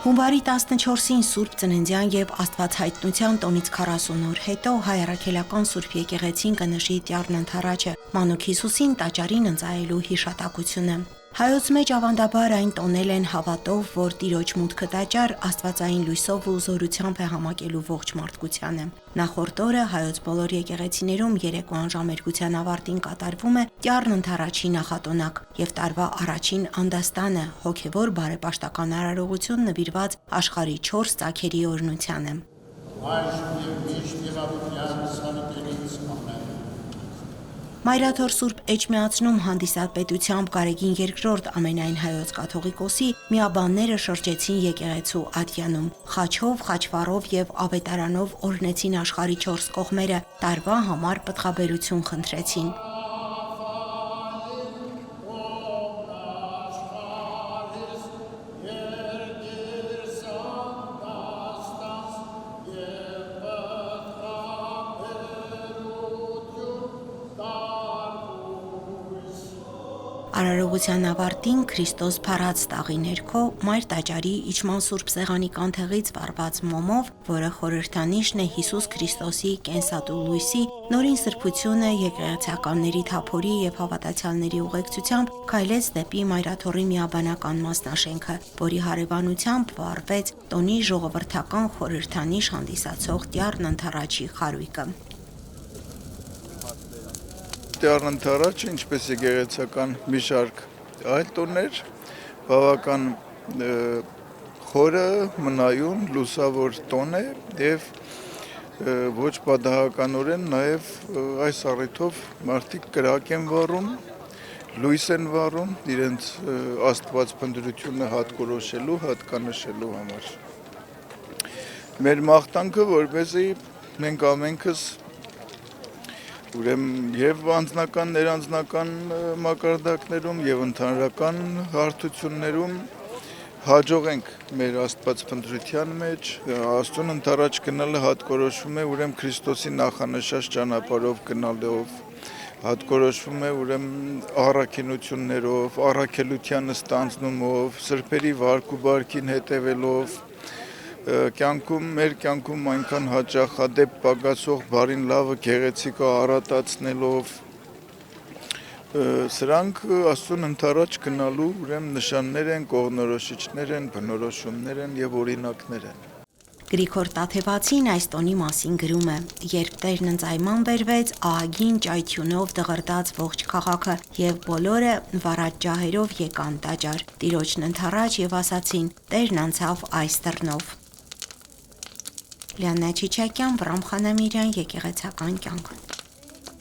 Հունվարի 14-ին Սուրբ Ծննդյան և Աստվածհայտնության տոնից 40 օր հետո հայ առաքելական Սուրբ եկեղեցին կնշի Տյառն Ընդառաջը մանուկ Հիսուսին տաճարին ընծայելու հիշատակությունը։ Հայոց մեջ ավանդաբար այն տոնել են հավատով, որ Տիրոջ մուտքը տաճար աստվածային լույսով ու զորությամբ է համակելու ողջ մարդկությանը։ Նախորդ օրը հայոց բոլոր եկեղեցիներում երեկոյան ժամերգության ավարտին կատարվում է Տյառն Ընդառաջի նախատոնակ և տարվա առաջին անդաստանը՝ հոգևոր բարեպաշտական արարողություն նվիրված աշխարհի 4 ծագերի օրհնությանը։ Մայրաթոր Սուրբ Էջմիածնում հանդիսատեսությամբ Գարեգին II ամենայն հայոց կաթողիկոսի միաբանները շրջեցին եկեղեցու ատյանում, խաչով, խաչվառով և ավետարանով օրհնեցին աշխարհի 4 կողմերը, տարվա համար պտղաբերություն խնդրեցին։ Արարողության ավարտին Քրիստոս փառած տաղի ներքո Մայր տաճարի իջման Սուրբ Սեղանի կանթեղից վառված մոմով, որը խորհրդանիշն է Հիսուս Քրիստոսի կենսատու լույսի, նորին սրբությունը եկեղեցիականների թափորի և հավատացյալների ուղեկցությամբ քայլեց դեպի Մայրաթոռի միաբանական մասնաշենքը, որի հարևանությամբ վառվեց տոնի ժողովրդական խորհրդանիշ հանդիսացող Տյառն Ընդառաջի խարույկը։ Տյառն Ընդառաջը, ինչպես եկեղեցիական մի շարք այլ տոներ, բավական խորը, մնայուն, լուսավոր տոն է և ոչ պատահականորեն նաև այս առիթով մարդիկ կրակ են վառում, լույս են վառում իրենց աստվածփնտրությունը հատկորոշելու, հատկանշելու համար։ Մեր մաղթանքը, որպեսզի մենք ամենքս և անձնական, ներանձնական մակարդակներում և ընդհանրական հարթություններում հաջողենք մեր աստվածփնտրության մեջ, Աստծուն ընդառաջ գնալը հատկորոշվում է ուրեմն Քրիստոսի նախանշած ճանապարհով գնալով, հատկորոշվում է ուրեմն առաքինություններով, առաքելությանը ստանձնումով, սրբերի վարք ու բարքին հետևելով, մեր կյանքում այնքան հաճախադեպ պակասող բարին լավը գեղեցիկը առատացնելով, սրանք Աստծուն ընդառաջ գնալու ուրեմն նշաններ են, կողմնորոշիչներ են, բնորոշումներ են և օրինակներ են։ Գրիգոր Տաթևացին այս տոնի մասին գրում է. «Երբ Տերն ընծայման բերվեց, ահագին ճայթյունով դղրդաց ողջ քաղաքը, և բոլորը վառած ջահերով եկան տաճար Տիրոջն ընդառաջ և ասացին. Տերն անցավ այս դռնով»։ Լիաննա Չիչակյան, Վռամ Խանամիրյան, Եկեղեցական կյանք։